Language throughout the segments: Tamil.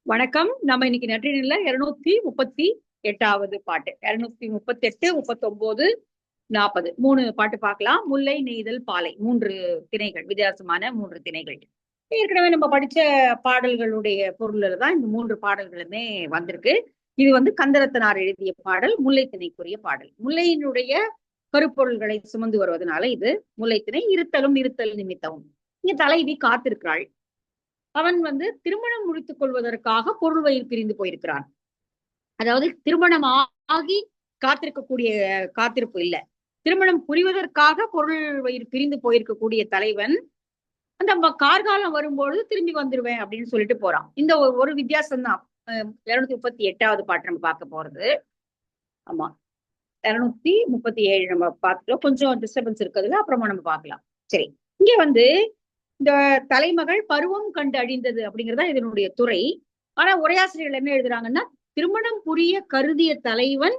வணக்கம். நம்ம இன்னைக்கு நற்றினில 238வது பாட்டு. 238, 39, 40 3 பாட்டு பார்க்கலாம். முல்லை, நெய்தல், பாலை 3 திணைகள், வித்தியாசமான 3 திணைகள். ஏற்கனவே நம்ம படிச்ச பாடல்களுடைய பொருள்ல தான் இந்த 3 பாடல்களுமே வந்திருக்கு. இது கந்தரத்தனார் எழுதிய பாடல், முல்லை திணைக்குரிய பாடல். முல்லையினுடைய கருப்பொருள்களை சுமந்து வருவதனால இது முல்லை திணை. இருத்தலும் இருத்தல் நிமித்தமும். இங்க தலைவி காத்திருக்கிறாள். அவன் திருமணம் முடித்துக் கொள்வதற்காக பொருள் வயிறு பிரிந்து போயிருக்கிறான். அதாவது திருமணம் ஆகி காத்திருக்கக்கூடிய காத்திருப்பு இல்ல, திருமணம் புரிவதற்காக பொருள் வயிறு பிரிந்து போயிருக்கக்கூடிய தலைவன் அந்த கார்காலம் வரும்பொழுது திரும்பி வந்துருவேன் அப்படின்னு சொல்லிட்டு போறான். இந்த ஒரு வித்தியாசம் தான் 238வது பாட்டு நம்ம பார்க்க போறது. ஆமா, 237 நம்ம பார்த்துட்டோம். கொஞ்சம் டிஸ்டர்பன்ஸ் இருக்குதுல, அப்புறமா நம்ம பார்க்கலாம். சரி, இங்க இந்த தலைமகள் பருவம் கண்டு அழிந்தது அப்படிங்கிறதா இதனுடைய துறை. ஆனா உரையாசிரியர்கள் என்ன எழுதுறாங்கன்னா, திருமணம் புரிய கருதிய தலைவன்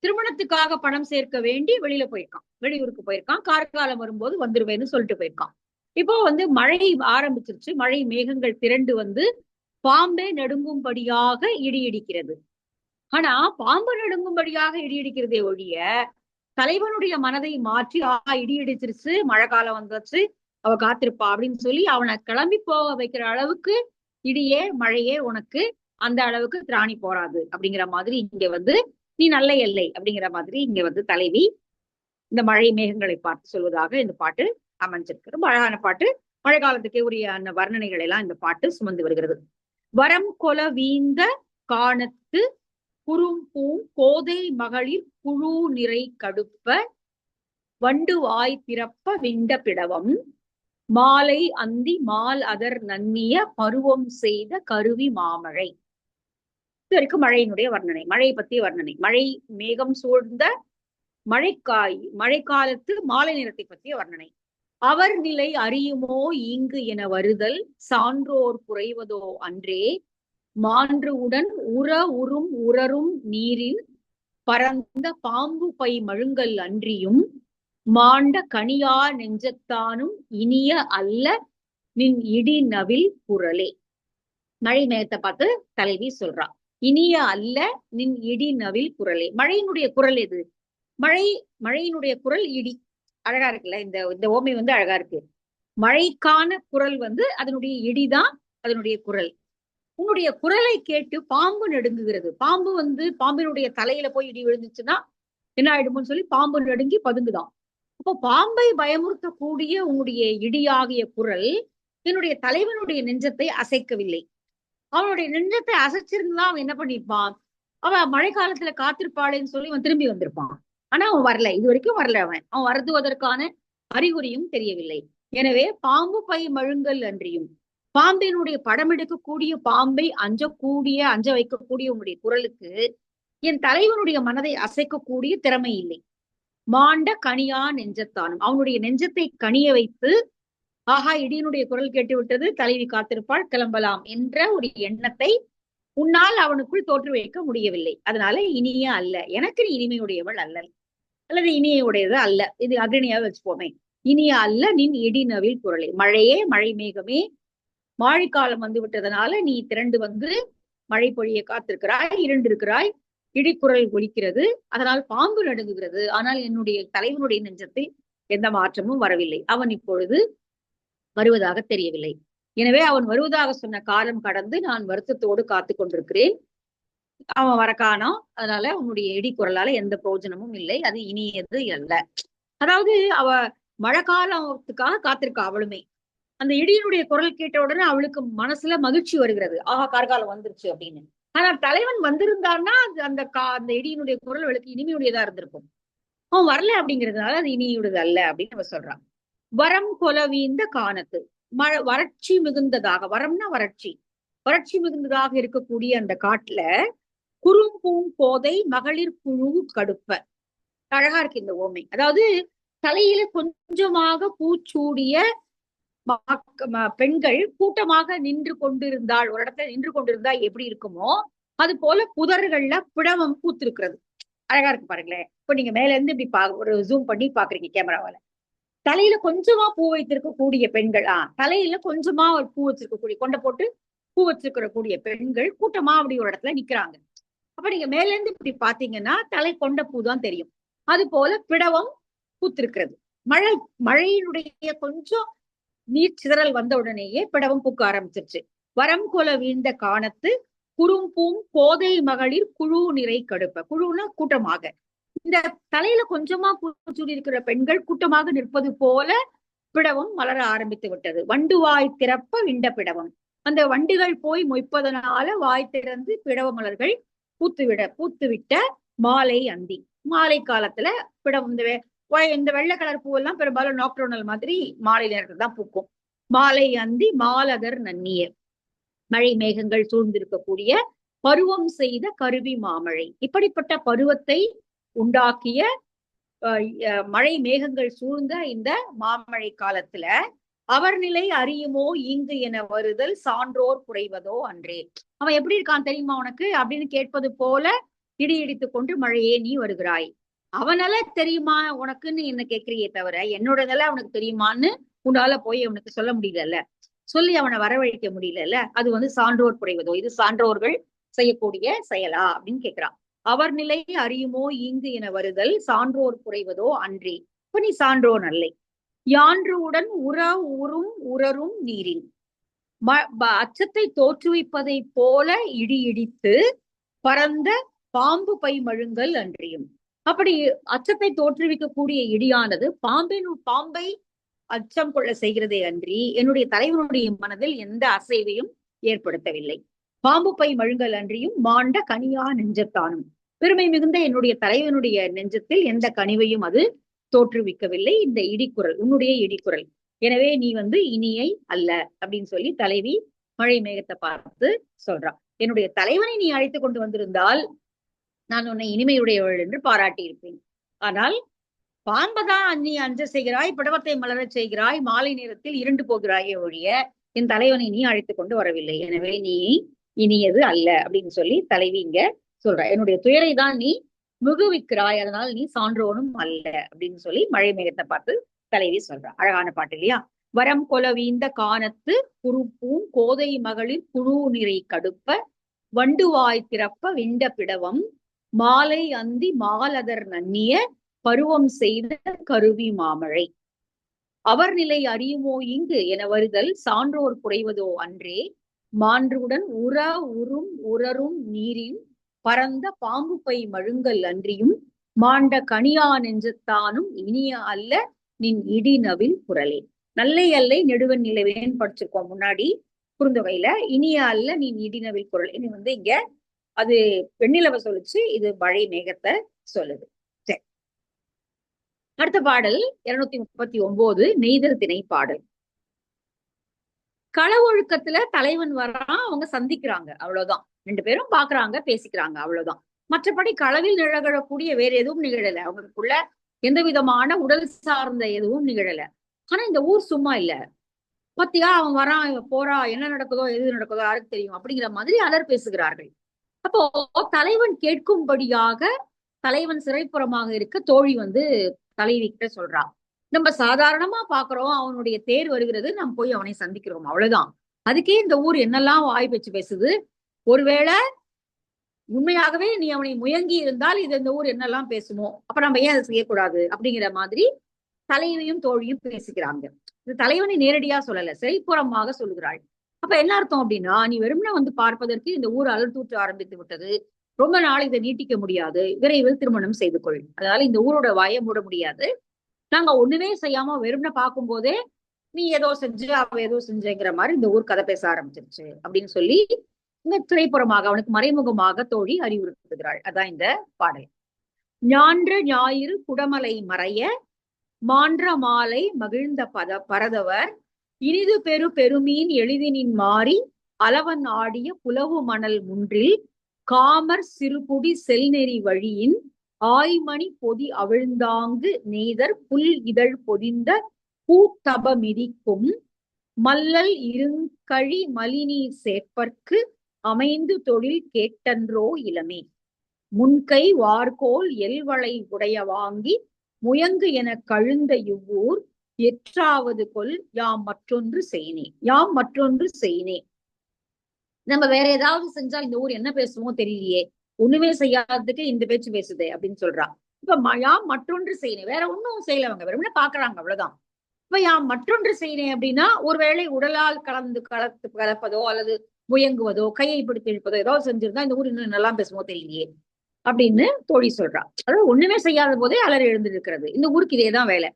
திருமணத்துக்காக பணம் சேர்க்க வேண்டி வெளியில போயிருக்கான், வெளியூருக்கு போயிருக்கான். கார்காலம் வரும்போது வந்துருவேன்னு சொல்லிட்டு போயிருக்கான். இப்போ மழை ஆரம்பிச்சிருச்சு. மழை மேகங்கள் திரண்டு பாம்பே நடுங்கும்படியாக இடி இடிக்கிறது. ஆனா பாம்பு நடுங்கும்படியாக இடி இடிக்கிறதே ஒழிய தலைவனுடைய மனதை மாற்றி இடி இடிச்சிருச்சு, மழை காலம் வந்துச்சு, அவ காத்திருப்பா அப்படின்னு சொல்லி அவனை கிளம்பி போக வைக்கிற அளவுக்கு இடியே மழையே உனக்கு அந்த அளவுக்கு திராணி போறாது அப்படிங்கிற மாதிரி இங்க நீ நல்ல எல்லை அப்படிங்கிற மாதிரி இங்க தலைவி இந்த மழை மேகங்களை பார்த்து சொல்வதாக இந்த பாட்டு அமைஞ்சிருக்கு. ரொம்ப அழகான பாட்டு. மழை காலத்துக்கே உரிய அந்த வர்ணனைகள் எல்லாம் இந்த பாட்டு சுமந்து வருகிறது. வரம் கொல வீந்த காணத்து குறும்பூம் கோதை மகளிர் குழு நிறை கடுப்ப வண்டு வாய் திறப்ப விண்ட பிடவம் மாலை அந்தி மால் அதர் நன்னிய பருவம் செய்த கருவி மாமழை. இது வரைக்கும் மழையினுடைய வர்ணனை, மழையை பற்றிய வர்ணனை. மழை மேகம் சூழ்ந்த மழைக்காலத்து மாலை நிறத்தை பற்றிய வர்ணனை. அவர் நிலை அறியுமோ இங்கு என வருதல் சான்றோர் குறைவதோ அன்றே மான்று உடன் உறும் உரரும் நீரில் பரந்த பாம்பு பை மழுங்கல் அன்றியும் மாண்ட கனியா நெஞ்சத்தானும் இனிய அல்ல நின் இடி நவில் குரலே. மழை மேகத்தை பார்த்து தலைவி சொல்றா, இனிய அல்ல நின் இடி நவில் குரலே. மழையினுடைய குரல் எது? மழையினுடைய குரல் இடி. அழகா இருக்குல்ல, இந்த ஓமை அழகா இருக்கு. மழைக்கான குரல் அதனுடைய இடிதான் அதனுடைய குரல். உன்னுடைய குரலை கேட்டு பாம்பு நடுங்குகிறது. பாம்பு பாம்பினுடைய தலையில போய் இடி விழுந்துச்சுன்னா என்ன ஆயிடுமோன்னு சொல்லி பாம்பு நடுங்கி பதுங்குதான். அப்போ பாம்பை பயமுறுத்தக்கூடிய உன்னுடைய இடியாகிய குரல் என்னுடைய தலைவனுடைய நெஞ்சத்தை அசைக்கவில்லை. அவனுடைய நெஞ்சத்தை அசைச்சிருந்தா அவன் என்ன பண்ணிருப்பான்? அவன் மழை காலத்துல காத்திருப்பாளேன்னு சொல்லி அவன் திரும்பி வந்திருப்பான். ஆனா அவன் வரல, இது வரைக்கும் வரல. அவன் வருதுவதற்கான அறிகுறியும் தெரியவில்லை. எனவே பாம்பு பை மழுங்கல் அன்றியும், பாம்பினுடைய படம் எடுக்கக்கூடிய பாம்பை அஞ்ச வைக்கக்கூடிய உன்னுடைய குரலுக்கு என் தலைவனுடைய மனதை அசைக்கக்கூடிய திறமை இல்லை. மாண்ட கனியா நெஞ்சத்தானும், அவனுடைய நெஞ்சத்தை கனிய வைத்து ஆஹா இடியினுடைய குரல் கேட்டு விட்டது, தலைவி காத்திருப்பாள், கிளம்பலாம் என்ற ஒரு எண்ணத்தை உன்னால் அவனுக்குள் தோற்று வைக்க முடியவில்லை. அதனால இனிய அல்ல, எனக்கு நீ இனிமையுடையவள் அல்ல, அல்லது இனியுடையது அல்ல, இது அக்னியாக வச்சுப்போமே. இனிய அல்ல நின் இடி நவில் குரலை. மழையே, மழை மேகமே, மாழிக்காலம் விட்டதனால நீ திரண்டு மழை பொழிய காத்திருக்கிறாய், இருண்டிருக்கிறாய், இடிக்குரல் ஒலிக்கிறது, அதனால் பாம்பு நடுங்குகிறது. ஆனால் என்னுடைய தலைவனுடைய நெஞ்சத்தில் எந்த மாற்றமும் வரவில்லை. அவன் இப்பொழுது வருவதாக தெரியவில்லை. எனவே அவன் வருவதாக சொன்ன காலம் கடந்து நான் வருத்தத்தோடு காத்து கொண்டிருக்கிறேன். அவன் வரக்கானோ, அதனால உன்னுடைய இடிக்குரலால எந்த பிரயோஜனமும் இல்லை, அது இனியது அல்ல. அதாவது அவ மழை காலத்துக்காக காத்திருக்கா அவளுமே. அந்த இடியினுடைய குரல் கேட்ட உடனே அவளுக்கு மனசுல மகிழ்ச்சி வருகிறது, ஆஹா கார்காலம் வந்துருச்சு அப்படின்னு. ஆனா தலைவன் வந்திருந்தான்னா அந்த இடியினுடைய குரல் அவளுக்கு இனிமையுடையதா இருந்திருக்கும். அவன் வரல அப்படிங்கிறதுனால அது இனியுடையது அல்ல அப்படின்னு நம்ம சொல்றான். வரம் கொலவீந்த காணத்து, வறட்சி மிகுந்ததாக, வரம்னா வறட்சி, வறட்சி மிகுந்ததாக இருக்கக்கூடிய அந்த காட்டுல குறும்பூம் கோதை மகளிர் குழு கடுப்ப. அழகா இருக்கு இந்த ஓமை. அதாவது தலையில கொஞ்சமாக பூச்சூடிய பெண்கள் கூட்டமாக நின்று கொண்டிருந்தாள், ஒரு இடத்துல நின்று கொண்டிருந்தா எப்படி இருக்குமோ அது போல புதர்கள்ல பிடவம் பூத்திருக்கிறது. அழகா இருக்கு பாருங்களேன். இப்ப நீங்க மேல இருந்து இப்படி ஒரு ஜூம் பண்ணி பாக்குறீங்க கேமராவால. தலையில கொஞ்சமா பூ வைத்திருக்கக்கூடிய பெண்கள், தலையில கொஞ்சமா ஒரு பூ வச்சிருக்கக்கூடிய, கொண்டை போட்டு பூ வச்சுக்கிற பெண்கள் கூட்டமா அப்படி ஒரு இடத்துல நிக்கிறாங்க. அப்ப நீங்க மேல இருந்து இப்படி பாத்தீங்கன்னா தலை கொண்ட பூ தான் தெரியும். அது போல பிடவம் பூத்திருக்கிறது. மழையினுடைய கொஞ்சம் நீர் சிதறல் வந்த உடனேயே பிடவம் பூக்க ஆரம்பிச்சிருச்சு. வரம் கொல வீழ்ந்த காணத்து குறும்பூம் கோதை மகளிர் குழு நிறை கடுப்ப. குழுன்னா கூட்டமாக. இந்த தலையில கொஞ்சமா பூச்சூடி இருக்கிற பெண்கள் கூட்டமாக நிற்பது போல பிடவம் மலர ஆரம்பித்து விட்டது. வண்டு வாய் திறப்ப விண்ட பிடவம். அந்த வண்டுகள் போய் மொய்ப்பதனால வாய் திறந்து பிடவ மலர்கள் பூத்துவிட்ட மாலை அந்தி. மாலை காலத்துல பிடவம் இந்த வெள்ளை கலர் பூவெல்லாம் பெரும்பாலும் நாக்டோனல் மாதிரி மாலை நேரத்துல தான் பூக்கும். மாலை அந்தி மாலதர் நன்னிய. மழை மேகங்கள் சூழ்ந்திருக்கக்கூடிய பருவம் செய்த கருவி மாமழை. இப்படிப்பட்ட பருவத்தை உண்டாக்கிய மழை மேகங்கள் சூழ்ந்த இந்த மாமழை காலத்துல அவர் நிலை அறியுமோ இங்கு என வருதல் சான்றோர் குறைவதோ அன்றே. அவன் எப்படி இருக்கான் தெரியுமா உனக்கு அப்படின்னு கேட்பது போல இடி இடித்து கொண்டு மழையே நீ வருகிறாய். அவனால தெரியுமா உனக்குன்னு என்ன கேட்கிறியே தவிர என்னோட நிலை அவனுக்கு தெரியுமான்னு உன்னால போய் அவனுக்கு சொல்ல முடியல, சொல்லி அவனை வரவழைக்க முடியல. அது சான்றோர் குறைவதோ, இது சான்றோர்கள் செய்யக்கூடிய செயலா அப்படின்னு கேட்கிறான். அவர் நிலை அறியுமோ இங்கு என வருதல் சான்றோர் குறைவதோ அன்றி. இப்ப நீ சான்றோன் அல்லை. யான்றுவுடன் உறும் உரரும் நீரின். அச்சத்தை தோற்றுவிப்பதை போல இடி இடித்து பரந்த பாம்பு பை மழுங்கல் அன்றியும். அப்படி அச்சத்தை தோற்றுவிக்கக்கூடிய இடியானது பாம்பை அச்சம் கொள்ள செய்கிறதே அன்றி என்னுடைய தலைவனுடைய மனதில் எந்த அசைவையும் ஏற்படுத்தவில்லை. பாம்பு பை மழுங்கல் அன்றியும் மாண்ட கனியா நெஞ்சத்தானும். பெருமை மிகுந்த என்னுடைய தலைவனுடைய நெஞ்சத்தில் எந்த கனிவையும் அது தோற்றுவிக்கவில்லை. இந்த இடிக்குரல் உன்னுடைய இடிக்குரல். எனவே நீ இனியை அல்ல அப்படின்னு சொல்லி தலைவி மழை மேகத்தை பார்த்து சொல்றான். என்னுடைய தலைவனை நீ அழைத்து கொண்டு வந்திருந்தால் நான் உன்னை இனிமையுடையவள் என்று பாராட்டி இருப்பேன். ஆனால் பாம்பதான் நீ அஞ்ச செய்கிறாய், பிடவத்தை மலரச் செய்கிறாய், மாலை நேரத்தில் இருண்டு போகிறாயே ஒழிய என் தலைவனை நீ அழைத்து கொண்டு வரவில்லை. எனவே நீ இனியது அல்ல அப்படின்னு சொல்லி தலைவி இங்க சொல்ற. என்னுடைய துயரை தான் நீ மிகுவிக்கிறாய், அதனால் நீ சான்றோனும் அல்ல அப்படின்னு சொல்லி மழை மேகத்தை பார்த்து தலைவி சொல்றா. அழகான பாட்டு இல்லையா? வரம் கொலவீந்த காணத்து குறுப்பூம் கோதை மகளிர் குழு நிறை கடுப்ப வண்டுவாய் திறப்ப விண்ட பிடவம் மாலை அந்தி மாலதர் நன்னிய பருவம் செய்த கருவி மாமழை. அவர் நிலை அறியுமோ இங்கு என வருதல் சான்றோர் குறைவதோ அன்றே மான்றுடன் உரரும் நீரின் பரந்த பாம்பு பை மழுங்கல் அன்றியும் மாண்ட கனியா நெஞ்சத்தானும் இனிய அல்ல நின் இடிநவில் குரலே. நல்லை அல்லை நெடுவன் நிலவேன்னு படிச்சிருக்கோம் முன்னாடி குறுந்தொகையில. இனிய அல்ல நின் இடிநவில் குரல். இனி இங்க அது வெண்ணிலவ சொல்லிச்சு, இது மழை மேகத்தை சொல்லுது. சரி, அடுத்த பாடல் 239 நெய்தல் திணை பாடல். கள ஒழுக்கத்துல தலைவன் வர்றான், அவங்க சந்திக்கிறாங்க, அவ்வளவுதான். 2 பேரும் பாக்குறாங்க, பேசிக்கிறாங்க, அவ்வளவுதான். மற்றபடி களவில் நிகழக்கூடிய வேற எதுவும் நிகழல. அவங்களுக்குள்ள எந்த விதமான உடல் சார்ந்த எதுவும் நிகழல. ஆனா இந்த ஊர் சும்மா இல்ல. பத்தியா அவன் வரான், இவன் போறா, என்ன நடக்குதோ எது நடக்குதோ யாருக்கு தெரியும் அப்படிங்கிற மாதிரி அலர் பேசுகிறார்கள். அப்போ தலைவன் கேட்கும்படியாக தலைவன் சிறைப்புறமாக இருக்க தோழி தலைவி கிட்ட சொல்றான். நம்ம சாதாரணமா பாக்குறோம், அவனுடைய தேர் வருகிறது, நம்ம போய் அவனை சந்திக்கிறோம், அவ்வளவுதான். அதுக்கே இந்த ஊர் என்னெல்லாம் வாய் பேச்சு பேசுது. ஒருவேளை உண்மையாகவே நீ அவனை முயங்கி இருந்தால் இது இந்த ஊர் என்னெல்லாம் பேசுமோ, அப்ப நம்ம ஏன் அதை செய்யக்கூடாது அப்படிங்கிற மாதிரி தலைவியும் தோழியும் பேசிக்கிறாங்க. இது தலைவனை நேரடியா சொல்லல, சிறைப்புறமாக சொல்லுகிறாள். அப்ப என்ன அர்த்தம் அப்படின்னா, நீ வெறும்னா பார்ப்பதற்கு இந்த ஊர் அலர்த்தூற்ற ஆரம்பித்து விட்டது, ரொம்ப நாள் இதை நீட்டிக்க முடியாது, விரைவில் திருமணம் செய்து கொள், அதனால இந்த ஊரோட வாயை மூட முடியாது, நாங்க ஒண்ணுமே செய்யாம வெறும்ன பார்க்கும் போதே நீ ஏதோ செஞ்சு அவ ஏதோ செஞ்சுங்கிற மாதிரி இந்த ஊர் கதை பேச ஆரம்பிச்சிருச்சு அப்படின்னு சொல்லி இந்த திரைப்புறமாக அவனுக்கு மறைமுகமாக தோழி அறிவுறுத்துகிறாள். அதான் இந்த பாடல். ஞான்ற ஞாயிறு குடமலை மறைய மான்ற மாலை மகிழ்ந்த பரதவர் இனிது பெருமீன் எளிதினின் மாறி அளவன் ஆடிய புலவு மணல் முன்றில் காமர் சிறுபுடி செல்நெறி வழியின் ஆய்மணி பொதி அவிழ்ந்தாங்கு நெய்தர் புல் இதழ் பொதிந்த பூத்தப மிதிக்கும் மல்லல் இருங்கழி மலிநீர் சேர்ப்பற்கு அமைந்து தொழில் கேட்டன்றோ இளமே முன்கை வார்கோல் எல்வளை உடைய வாங்கி முயங்கு என கழுந்த இவ்வூர் எற்றாவது கொல் யாம் மற்றொன்று செய்னே. நம்ம வேற ஏதாவது செஞ்சா இந்த ஊர் என்ன பேசுமோ தெரியலையே, ஒண்ணுமே செய்யாததுக்கு இந்த பேச்சு பேசுதே அப்படின்னு சொல்றா. இப்ப யாம் மற்றொன்று செய்யணும், வேற ஒன்னும் செய்யலவங்க, வெறும்னு பாக்குறாங்க, அவ்வளவுதான். இப்ப யாம் மற்றொன்று செய்யறேன் அப்படின்னா, ஒருவேளை உடலால் கலப்பதோ அல்லது முயங்குவதோ கையை பிடித்து இழுப்பதோ ஏதாவது செஞ்சிருந்தா இந்த ஊர் இன்னும் நல்லா பேசுமோ தெரியலையே அப்படின்னு தோழி சொல்றா. அதாவது ஒண்ணுமே செய்யாத போதே அலறி எழுந்திருக்கிறது. இந்த ஊருக்கு இதேதான் வேலை.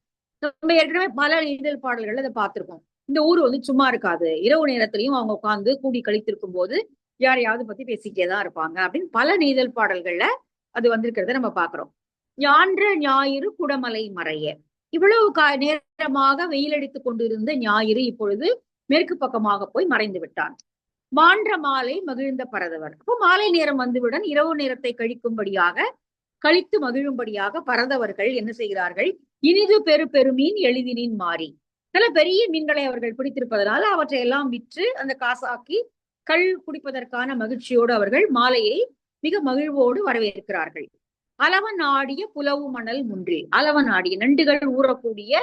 நம்ம ஏற்கனவே பல இதழ் பாடல்கள் அதை பார்த்திருக்கோம். இந்த ஊர் வந்து சும்மா இருக்காது, இரவு நேரத்திலையும் அவங்க உட்கார்ந்து கூடி கழித்திருக்கும் போது யாரையாவது பத்தி பேசிக்கிட்டே தான் இருப்பாங்க அப்படின்னு பல நெய்தல் பாடல்கள்ல அது வந்திருக்கிறத நம்ம பாக்குறோம். ஞான்ற ஞாயிறு குடமலை மறைய, இவ்வளவு நேரமாக வெயிலடித்துக் கொண்டிருந்த ஞாயிறு இப்பொழுது மேற்கு பக்கமாக போய் மறைந்து விட்டான். மான்ற மாலை மகிழ்ந்த பரதவர், அப்போ மாலை நேரம் வந்துவிடன் இரவு நேரத்தை கழித்து மகிழும்படியாக பரதவர்கள் என்ன செய்கிறார்கள், இனிது பெருமீன் எளிதினின் மாறி, நல்ல பெரிய மீன்களை அவர்கள் பிடித்திருப்பதனால அவற்றை எல்லாம் விற்று அந்த காசாக்கி கள் குடிப்பதற்கான மகிழ்ச்சியோடு அவர்கள் மாலையை மிக மகிழ்வோடு வரவேற்கிறார்கள். அளவன் ஆடிய புலவு மணல் முன்றில், அளவன் ஆடிய நண்டுகள் ஊறக்கூடிய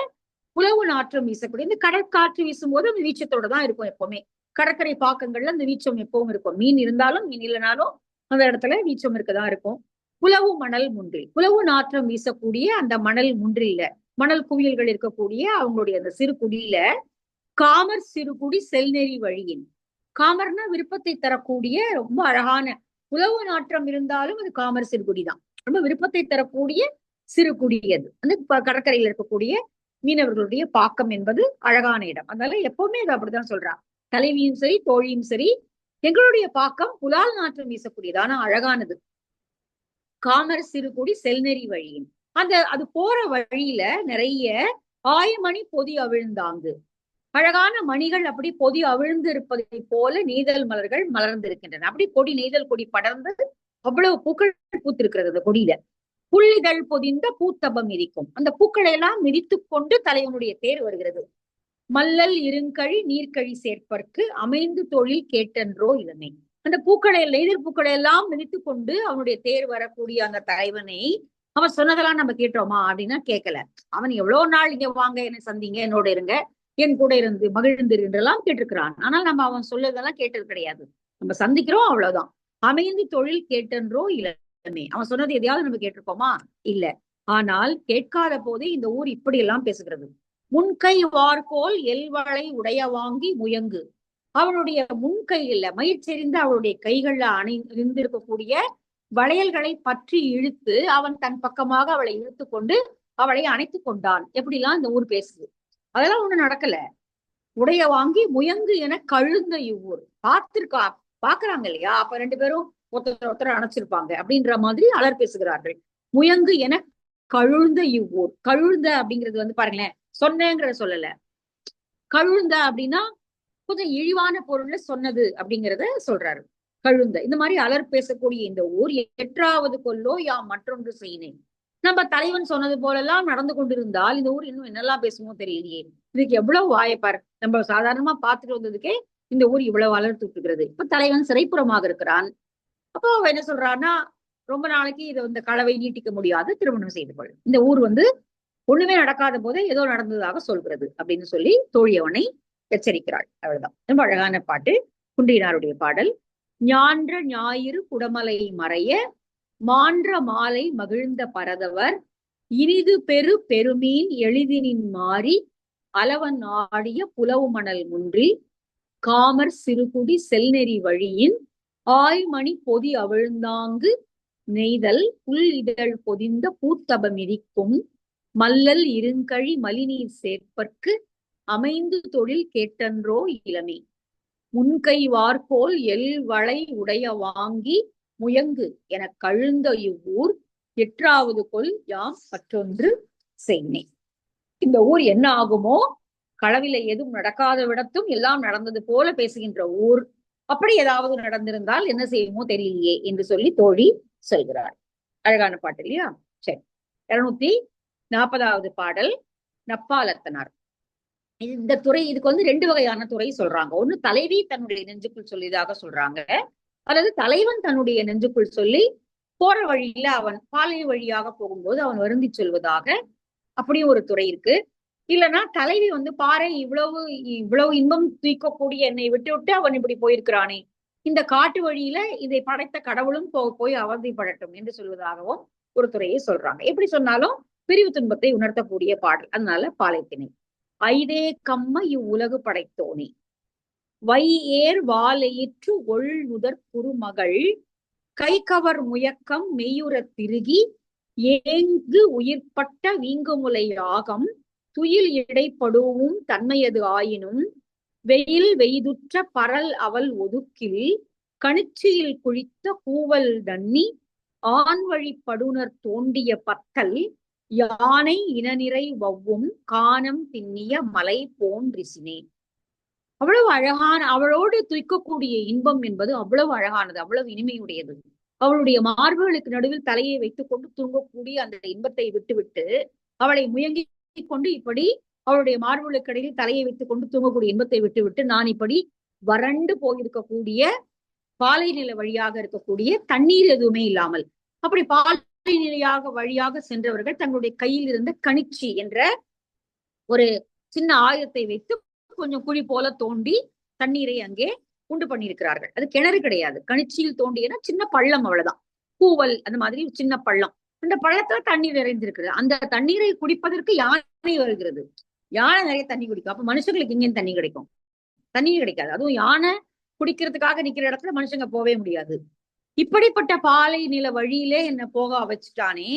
புலவு நாற்றம் வீசக்கூடிய இந்த கடற்காற்று வீசும்போது அந்த வீச்சத்தோட தான் இருக்கும் எப்பவுமே. கடற்கரை பாக்கங்கள்ல அந்த வீச்சம் எப்பவும் இருக்கும். மீன் இருந்தாலும் மீன் இல்லைனாலும் அந்த இடத்துல வீச்சம் இருக்கதான் இருக்கும். புலவு மணல் முன்றில், புலவு நாற்றம் வீசக்கூடிய அந்த மணல் முன்றில, மணல் குவியல்கள் இருக்கக்கூடிய அவங்களுடைய அந்த சிறு குடியில காமர் சிறுகுடி செல்நெறி வழியின், காமர்னா விருப்பத்தை தரக்கூடிய ரொம்ப அழகான, உழவு நாற்றம் இருந்தாலும் அது காமர் சிறுகுடி தான், ரொம்ப விருப்பத்தை தரக்கூடிய சிறுகுடி அது. அந்த கடற்கரையில் இருக்கக்கூடிய மீனவர்களுடைய பாக்கம் என்பது அழகான இடம். அதனால எப்பவுமே அது அப்படிதான் சொல்றா. தலைவியும் சரி தோழியும் சரி, எங்களுடைய பாக்கம் புலால் நாற்றம் வீசக்கூடியதான அழகானது. காமர் சிறுகுடி செல்நெறி வழியின், அது போற வழியில நிறைய ஆயமணி பொதி அவிழ்ந்தாங்கு, அழகான மணிகள் அப்படி பொதி அவிழ்ந்து இருப்பதை போல நெய்தல் மலர்கள் மலர்ந்திருக்கின்றன. அப்படி கொடி, நெய்தல் கொடி படர்ந்து அவ்வளவு பூக்கள் பூத்திருக்கிறது அந்த கொடியில. புள்ளிதழ் பொதிந்த பூத்தபம் மிதிக்கும், அந்த பூக்களை எல்லாம் மிதித்து கொண்டு தலைவனுடைய தேர் வருகிறது. மல்லல் இருங்கழி நீர்க்கழி சேர்ப்பற்கு அமைந்து தொழில் கேட்டன்றோ இளமை, அந்த பூக்களை, நெய்தல் பூக்களை எல்லாம் மிதித்து கொண்டு அவனுடைய தேர் வரக்கூடிய அந்த தலைவனை அவன் சொன்னதெல்லாம் நம்ம கேட்டோமா அப்படின்னா கேட்கல. அவன் எவ்வளவு நாள் இங்க வாங்க, என்ன சந்திங்க, என்னோட இருங்க, என் கூட இருந்து மகிழ்ந்து என்றெல்லாம் கேட்டிருக்கிறான். ஆனால் நம்ம அவன் சொல்லதெல்லாம் கேட்டது கிடையாது. நம்ம சந்திக்கிறோம், அவ்வளவுதான். அமைந்து தொழில் கேட்டன்றோ இளமே, அவன் சொன்னது எதையாவது நம்ம கேட்டிருக்கோமா? இல்ல. ஆனால் கேட்காத போதே இந்த ஊர் இப்படி எல்லாம் பேசுகிறது. முன்கை வார்கோல் எல்வளை உடைய வாங்கி முயங்கு, அவனுடைய முன்கையில மயிர்ச்செறிந்து அவளுடைய கைகள்ல அணிந்திருக்கக்கூடிய வளையல்களை பற்றி இழுத்து அவன் தன் பக்கமாக அவளை இழுத்து கொண்டு அவளை அணைத்து கொண்டான். எப்படிலாம் இந்த ஊர் பேசுது. அதெல்லாம் ஒண்ணு நடக்கல. உடைய வாங்கி முயங்கு என கழுந்த இவ்வூர், பாக்குறாங்க இல்லையா, அப்ப ரெண்டு பேரும் ஒருத்தர் அணைச்சிருப்பாங்க அப்படின்ற மாதிரி அலர் பேசுகிறார்கள். முயங்கு என கழுந்த இவ்வூர், கழுந்த அப்படிங்கிறது வந்து பாருங்களேன், சொன்னேங்கிற சொல்லல, கழுந்த அப்படின்னா கொஞ்சம் இழிவான பொருள்ல சொன்னது அப்படிங்கிறத சொல்றாரு. கழுந்த, இந்த மாதிரி அலர் பேசக்கூடிய இந்த ஊர் எட்டாவது கொல்லோ யாம் மற்றொன்று செய்யினேன், நம்ம தலைவன் சொன்னது போலெல்லாம் நடந்து கொண்டிருந்தால் இந்த ஊர் இன்னும் என்னெல்லாம் பேசுமோ தெரியலையே. இதுக்கு எவ்வளவு வாயப்பார், நம்ம சாதாரணமா பார்த்துட்டு வந்ததுக்கே இந்த ஊர் இவ்வளவு வளர்த்து விட்டுக்கிறது. இப்ப தலைவன் சிறைப்புறமாக இருக்கிறான். அப்போ அவன் என்ன சொல்றான்னா, ரொம்ப நாளைக்கு இதை இந்த களவை நீட்டிக்க முடியாது, திருமணம் செய்து கொள். இந்த ஊர் வந்து ஒண்ணுமே நடக்காத போதே ஏதோ நடந்ததாக சொல்கிறது அப்படின்னு சொல்லி தோழியவனை எச்சரிக்கிறாள். அவ்வளவுதான். ரொம்ப அழகான பாட்டு, குன்றினாருடைய பாடல். ஞான்ற ஞாயிறு குடமலை மறைய மான்ற மாலை மகிழ்ந்த பரதவர் இனிது பெருமீன் எளிதினின் மாறி அளவன் ஆடிய புலவு மணல் முன்றில் காமர் சிறுகுடி செல்நெறி வழியின் ஆய்மணி பொதி அவிழ்ந்தாங்கு நெய்தல் புல் இதழ் பொதிந்த பூத்தப மிதிக்கும் மல்லல் இருங்கழி மலிநீர் சேர்ப்பற்கு அமைந்து தொழில் கேட்டன்றோ இளமே, முன்கை வார்கோல் எல்வளை உடைய வாங்கி முயங்கு என கழுந்த இவ்வூர் எட்டாவது கொல் யாம் மற்றொன்று செய்னே. இந்த ஊர் என்ன ஆகுமோ, களவில எதுவும் நடக்காத விடத்தும் எல்லாம் நடந்தது போல பேசுகின்ற ஊர், அப்படி ஏதாவது நடந்திருந்தால் என்ன செய்யுமோ தெரியலையே என்று சொல்லி தோழி சொல்கிறார். அழகான பாட்டு இல்லையா? சரி, 240வது பாடல் நப்பாலத்தனார். இந்த துறை, இதுக்கு வந்து ரெண்டு வகையான துறை சொல்றாங்க. ஒண்ணு தலைவி தன்னுடைய நெஞ்சுக்குள் சொல்லியதாக சொல்றாங்க, அல்லது தலைவன் தன்னுடைய நெஞ்சுக்குள் சொல்லி போற வழியில அவன் பாலை வழியாக போகும்போது அவன் வருந்தி சொல்வதாக அப்படியும் ஒரு துறை இருக்கு. இல்லைன்னா தலைவி வந்து பாறை, இவ்வளவு இவ்வளவு இன்பம் தூக்கக்கூடிய என்னை விட்டு விட்டு அவன் இப்படி போயிருக்கிறானே இந்த காட்டு வழியில இதை படைத்த கடவுளும் போய் அவதிப்படட்டும் என்று சொல்வதாகவும் ஒரு துறையை சொல்றாங்க. எப்படி சொன்னாலும் பிரிவு துன்பத்தை உணர்த்தக்கூடிய பாடல். அதனால பாலைத்திணை. ஐதே கம்ம இவ்வுலகு படைத்தோனே வைஏர் வாழையிற்று ஒள் நுதற் குறுமகள் கைகவர் முயக்கம் மெய்யுறத் திருகி ஏங்கு உயிர்ப்பட்ட வீங்குமுலை யாகம் துயில் இடைப்படுவும் தன்மையது ஆயினும் வெயில் வெய்துற்ற பரல் அவள் ஒதுக்கில் கணிச்சியில் குழித்த கூவல் தண்ணி ஆண்வழி படுனர் தோண்டிய பத்தல் யானை இனநிறை வவ்வும் கானம் திண்ணிய மலை போன்றிசினே. அவ்வளவு அழகான, அவளோடு துய்க்கக்கூடிய இன்பம் என்பது அவ்வளவு அழகானது, அவ்வளவு இனிமையுடையது. அவளுடைய மார்புகளுக்கு நடுவில் தலையை வைத்துக் கொண்டு தூங்கக்கூடிய அந்த இன்பத்தை விட்டுவிட்டு அவளை முயங்கி கொண்டு இப்படி அவளுடைய மார்புகளுக்கு இடையில் தலையை வைத்துக் கொண்டு தூங்கக்கூடிய இன்பத்தை விட்டுவிட்டு நான் இப்படி வறண்டு போயிருக்கக்கூடிய பாலை நில வழியாக இருக்கக்கூடிய தண்ணீர் எதுவுமே இல்லாமல் அப்படி பாலை நிலையாக வழியாக சென்றவர்கள் தங்களுடைய கையில் இருந்த கணிச்சி என்ற ஒரு சின்ன ஆயுதத்தை வைத்து கொஞ்சம் குழி போல தோண்டி தண்ணீரை அங்கே உண்டு பண்ணியிருக்கிறார்கள். அது கிணறு கிடையாது, கணிச்சியில் தோண்டியனா சின்ன பள்ளம், அவ்வளவுதான். பூவல் அந்த மாதிரி சின்ன பள்ளம். அந்த பள்ளத்துல தண்ணீர் நிறைந்திருக்கிறது. அந்த தண்ணீரை குடிப்பதற்கு யானை வருகிறது. யானை நிறைய தண்ணி குடிக்கும். அப்ப மனுஷங்களுக்கு எங்கேயும் தண்ணி கிடைக்கும்? தண்ணீர் கிடைக்காது. அதுவும் யானை குடிக்கிறதுக்காக நிக்கிற இடத்துல மனுஷங்க போவே முடியாது. இப்படிப்பட்ட பாலை நில வழியிலே என்ன போக வச்சுட்டானே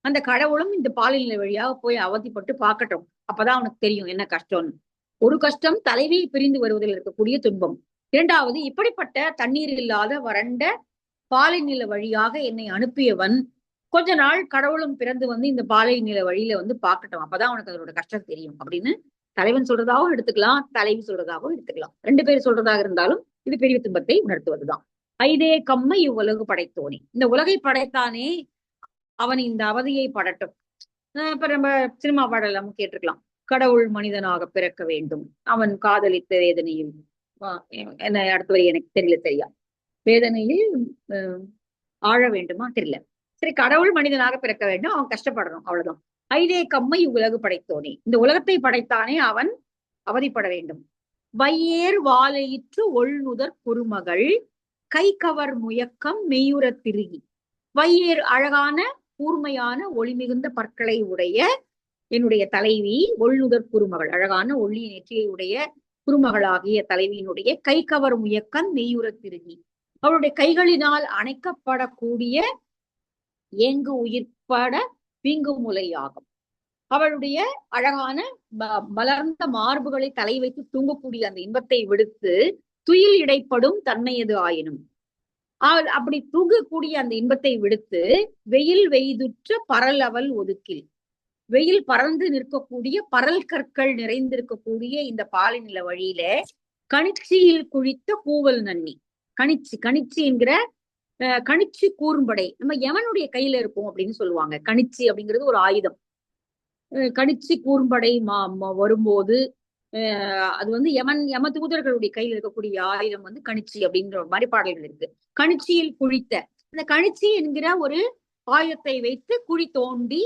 அந்த கடவுளும் இந்த பாலை நில வழியாக போய் அவதிப்பட்டு பார்க்கட்டும். அப்பதான் அவனுக்கு தெரியும் என்ன கஷ்டம்னு. ஒரு கஷ்டம் தலைவியை பிரிந்து வருவதில் இருக்கக்கூடிய துன்பம். இரண்டாவது, இப்படிப்பட்ட தண்ணீர் இல்லாத வறண்ட பாலை நில வழியாக என்னை அனுப்பியவன் கொஞ்ச நாள் கடவுளும் பிறந்து வந்து இந்த பாலை நில வழியில வந்து பார்க்கட்டும். அப்பதான் அவனுக்கு அதோட கஷ்டம் தெரியும் அப்படின்னு தலைவன் சொல்றதாகவும் எடுத்துக்கலாம், தலைவி சொல்றதாகவும் எடுத்துக்கலாம். ரெண்டு பேர் சொல்றதாக இருந்தாலும் இது பெரிய துன்பத்தை உணர்த்துவதுதான். ஐதே கம்ம இவ்வுலகு படைத்தோனே, இந்த உலகை படைத்தானே அவன் இந்த அவதியை படட்டும். இப்ப நம்ம சினிமா பாடல் நம்ம கேட்டிருக்கலாம். கடவுள் மனிதனாக பிறக்க வேண்டும், அவன் காதலித்த வேதனையில் என்ன அடுத்த வரை எனக்கு தெரியா வேதனையில் ஆழ வேண்டுமா தெரியல. சரி, கடவுள் மனிதனாக பிறக்க வேண்டும், அவன் கஷ்டப்படணும், அவ்வளவுதான். ஐதே கம்மை இவ்வுலகு படைத்தோனே, இந்த உலகத்தை படைத்தானே அவன் அவதிப்பட வேண்டும். வையேர் வாழையிற்று ஒள்நுதற் குறுமகள் கை கவர் முயக்கம் மெய்யுற திருகி. வையேர் அழகான கூர்மையான ஒளி மிகுந்த பற்களை உடைய என்னுடைய தலைவி, ஒள்நுதற் குறுமகள் அழகான ஒளி நெற்றியை உடைய குறுமகளாகிய தலைவியினுடைய கை கவர் முயக்கம் மெய்யுற திருகி, அவளுடைய கைகளினால் அணைக்கப்படக்கூடிய ஏங்கு உயிர்ப்பட வீங்கு முலையாகும். அவளுடைய அழகான மலர்ந்த மார்புகளை தலை வைத்து தூங்கக்கூடிய அந்த இன்பத்தை விடுத்து துயில் இடைப்படும் தன்மையது ஆயினும், அவள் அப்படி தூங்கக்கூடிய அந்த இன்பத்தை விடுத்து வெயில் வெய்துற்ற பரல் அவள் ஒதுக்கில், வெயில் பறந்து நிற்கக்கூடிய பரல் கற்கள் நிறைந்திருக்கக்கூடிய இந்த பாலை நில வழியில கணிச்சியில் குழித்த கூவல் நன்னி. கணிச்சி என்கிற கணிச்சி கூர்ம்படை நம்ம யமனுடைய கையில இருக்கும் அப்படின்னு சொல்லுவாங்க. கணிச்சி அப்படிங்கிறது ஒரு ஆயுதம். கணிச்சி கூர்ம்படை வரும்போது அது வந்து யம தூதர்களுடைய கையில் இருக்கக்கூடிய ஆயுதம் வந்து கணிச்சி அப்படின்ற மாதிரி பாடல்கள் இருக்கு. கணிச்சியில் குழித்த, அந்த கணிச்சி என்கிற ஒரு ஆயுதத்தை வைத்து குழி தோண்டி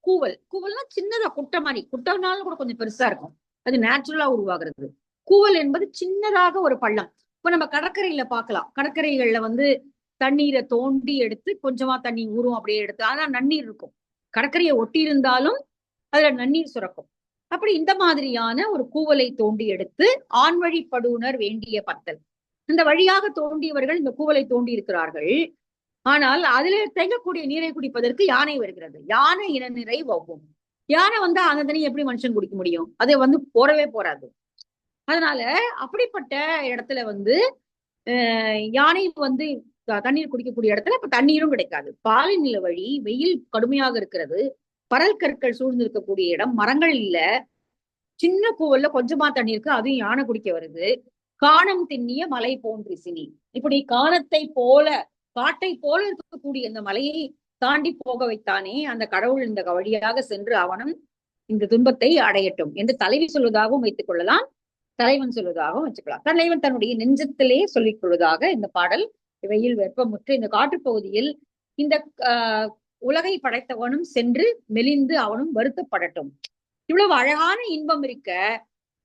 கூவல்னா சின்னதா குட்டை மாதிரி, குட்டைனாலும் கூட கொஞ்சம் பெருசா இருக்கும், அது நேச்சுரலா உருவாகிறது. கூவல் என்பது சின்னதாக ஒரு பள்ளம். இப்ப நம்ம கடற்கரையில பார்க்கலாம், கடற்கரைகள்ல வந்து தண்ணீரை தோண்டி எடுத்து கொஞ்சமா தண்ணி ஊறும் அப்படியே எடுத்து, ஆனா நன்னீர் இருக்கும். கடற்கரையை ஒட்டி இருந்தாலும் அதுல நன்னீர் சுரக்கும். அப்படி இந்த மாதிரியான ஒரு கூவலை தோண்டி எடுத்து ஆண்வழி படுனர் வேண்டிய பத்தல், இந்த வழியாக தோண்டியவர்கள் இந்த கூவலை தோண்டி இருக்கிறார்கள். ஆனால் அதுல தேங்கக்கூடிய நீரை குடிப்பதற்கு யானை வருகிறது. யானை இன நிறை வவ்வும். யானை வந்தா அந்த தண்ணி எப்படி மனுஷன் குடிக்க முடியும்? அது வந்து போறவே போறாது. அதனால அப்படிப்பட்ட இடத்துல வந்து யானை வந்து தண்ணீர் குடிக்கக்கூடிய இடத்துல இப்ப தண்ணீரும் கிடைக்காது. பாலை நில வழி, வெயில் கடுமையாக இருக்கிறது, பரல் கற்கள் சூழ்ந்து இருக்கக்கூடிய இடம், மரங்கள் இல்ல, சின்ன கூவல்ல கொஞ்சமா தண்ணி இருக்கு, அதையும் யானை குடிக்க வருது. காணம் திண்ணிய மலை போன்றிசினி, இப்படி காணத்தை போல காட்டை போல இருக்கக்கூடிய இந்த மலையை தாண்டி போக வைத்தானே அந்த கடவுள் இந்த வழியாக சென்று அவனும் இந்த துன்பத்தை அடையட்டும் என்று தலைவி சொல்வதாகவும் வைத்துக் கொள்ளலாம், தலைவன் சொல்வதாகவும் வச்சுக்கலாம். தலைவன் தன்னுடைய நெஞ்சத்திலே சொல்லிக் கொள்வதாக இந்த பாடல். வெயில் வெப்பமுற்று இந்த காட்டுப்பகுதியில் இந்த உலகை படைத்தவனும் சென்று மெலிந்து அவனும் வருத்தப்படட்டும். இவ்வளவு அழகான இன்பம் இருக்க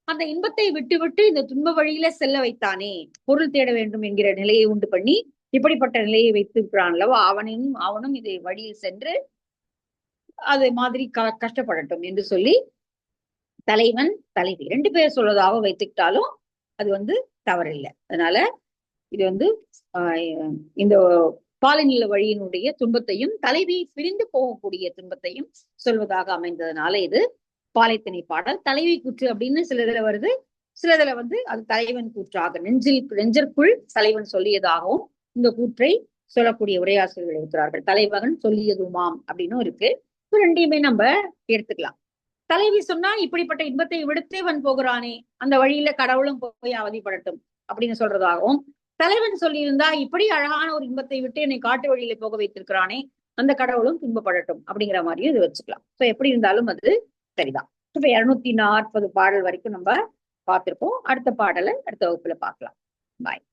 அந்த இன்பத்தை விட்டு விட்டு இந்த துன்ப வழியில செல்ல வைத்தானே, பொருள் தேட வேண்டும் என்கிற நிலையை உண்டு பண்ணி இப்படிப்பட்ட நிலையை வைத்திருக்கிறான் அல்லவா, அவனும் இதை வழியில் சென்று அது மாதிரி கஷ்டப்படட்டும் என்று சொல்லி தலைவன் தலைவி 2 பேர் சொல்வதாக வைத்துக்கிட்டாலும் அது தவறில்லை. அதனால இது இந்த பாலநில வழியினுடைய துன்பத்தையும் தலைவி பிரிந்து போகக்கூடிய துன்பத்தையும் சொல்வதாக அமைந்ததுனால இது பாலைத்திணை பாடல். தலைவி கூற்று அப்படின்னு சிலதுல வருது, சிலதுல அது தலைவன் கூற்றாக நெஞ்சிற்குள் தலைவன் சொல்லியதாகவும் இந்த கூற்றை சொல்லக்கூடிய உரையாசிரியர்கள் இருக்கிறார்கள். தலைவன் சொல்லியதுமாம் அப்படின்னு இருக்கு. ரெண்டையுமே நம்ம எடுத்துக்கலாம். தலைவி சொன்னா இப்படிப்பட்ட இன்பத்தை விடுத்தேவன் போகிறானே, அந்த வழியில கடவுளும் போய் அவதிப்படட்டும் அப்படின்னு சொல்றதாகவும், தலைவன் சொல்லியிருந்தா இப்படி அழகான ஒரு இன்பத்தை விட்டு என்னை காட்டு வழியில போக வைத்திருக்கிறானே, அந்த கடவுளும் துன்பப்படட்டும் அப்படிங்கிற மாதிரியும் இது வச்சுக்கலாம். சோ எப்படி இருந்தாலும் அது சரிதான். இப்ப 240 பாடல் வரைக்கும் நம்ம பார்த்திருக்கோம். அடுத்த பாடலை அடுத்த வகுப்புல பார்க்கலாம். பாய்.